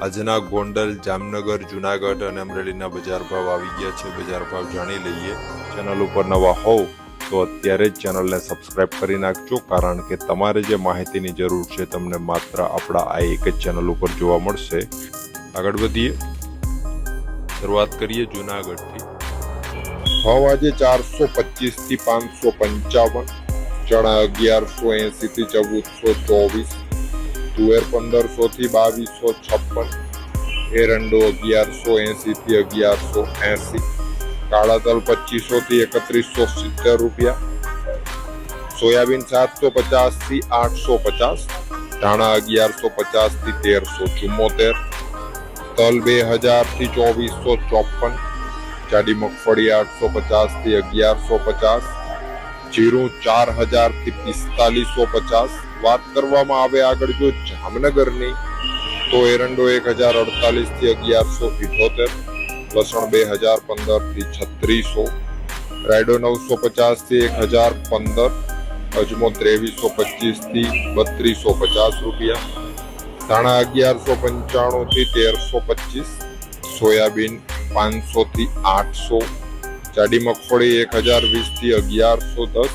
આજના ગોંડલ, જામનગર, જુનાગઢ અને અમરેલીના બજાર ભાવ આવી ગયા છે। બજાર ભાવ જાણી લઈએ। ચેનલ ઉપર નવા હોવ તો અત્યારે જ ચેનલને સબસ્ક્રાઇબ કરી નાખજો, કારણ કે તમારે જે માહિતીની જરૂર છે તમને માત્ર આપણા આ એક જ ચેનલ ઉપર જોવા મળશે। આગળ વધીએ, શરૂઆત કરીએ જુનાગઢથી। ભાવ આજે 425 થી 555, ચણા 1180 થી 1424, तुवेर 1500 થી 2256, एरंडो 1180 થી 1180, काला तल 2500 થી 3170 रुपया, सोयाबीन 750 થી 850, धाणा 1150 થી 1374, तल 2000 થી 2454, जाडी मगफળી 850 થી 1150, जीरू 4000 થી 4550। बात करवामां आवे आगळ जो जामनगरनी तो एरंडो 1048 થી 1178, लसण 2015 થી 3600, रायडो 950 થી 1015, अजमो 2325 થી 3250 रुपया, धाणा 1195 થી 1325, सोयाबीन 500 થી 800, जाडी मगफળી 1020 થી 1110,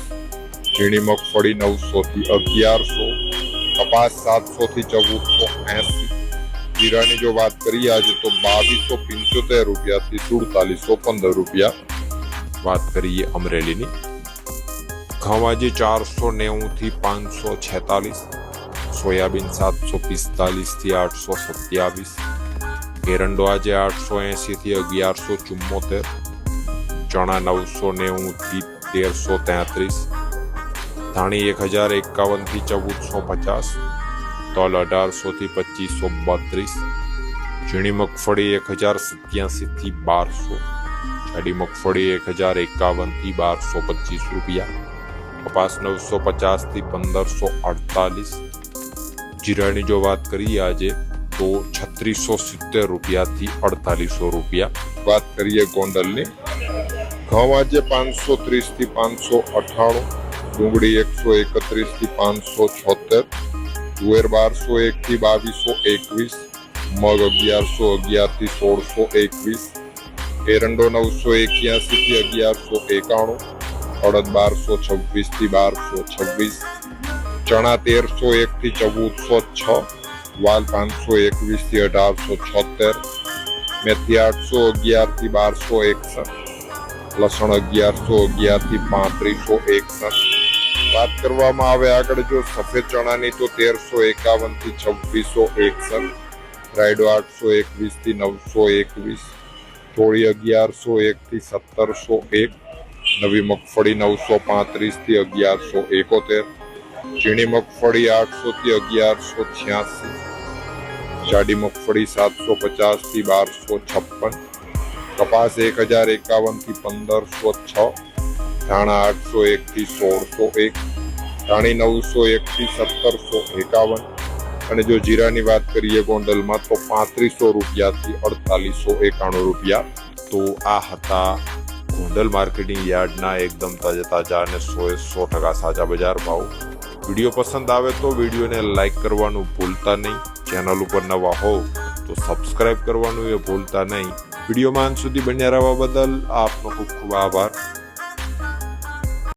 झीणी मगफળી 900 થી 1100, कपास 700 થી 1480। जीरानी जो बात करिए आज तो 2275 रुपया થી 4715 रुपया। बात करिए अमरेली, घઉં आज 490 થી 546, सोयाबीन 745 થી 827, एरंडो आज 880 થી 1174, चना 990 થી 1333, धाणी 1051 થી 1450, तल 1800 થી 2532, झीणी मगफળી 1087 થી 1200, जाडी मगफળી 1051 થી 1225 रुपया, कपास 950 થી 1548। जीरानी जो बात करिए आज तो 3670 रुपया થી 4800 रुपया। बात करिए गोंडल ने, घઉં आज 530 થી 598, डूंगળી 131 થી 576, तुवेर 1201 થી 2221, मग 1111 થી 1621, एरंडो 981 થી 1191, अड़द 1226 થી 1226, चना 1301 થી 1406, वाल 521 થી 1876, मेथी 811 થી 1261, लसण 1111 થી 3561। बात करवामां आवे आगळ जो सफेद चणानी तो 1351 થી 2661, रायडो 821 થી 921, ચોળી 1101 થી 1701, नवी मगफળી 935 થી 1171, झीणी मगफળી 800 થી 1186, जाडी मगफળી 750 થી 1256, कपास 1051 થી 1506, धाणा 801 થી 1601, धाणी 901 થી 1751, અને જો જીરાની વાત કરીએ ગોંડલમાં તો 3500 રૂપિયાથી 4891 રૂપિયા। તો આ હતા ગોંડલ માર્કેટિંગ યાર્ડના એકદમ તાજા અને 100% સાચા બજાર ભાવ। વિડીયો પસંદ આવે તો વિડીયોને લાઈક કરવાનું ભૂલતા નહીં, ચેનલ ઉપર નવા હોવ તો સબસ્ક્રાઇબ કરવાનું એ ભૂલતા નહીં। વિડીયોમાં અંત સુધી બન્યા રહેવા બદલ આપનો ખૂબ ખૂબ આભાર।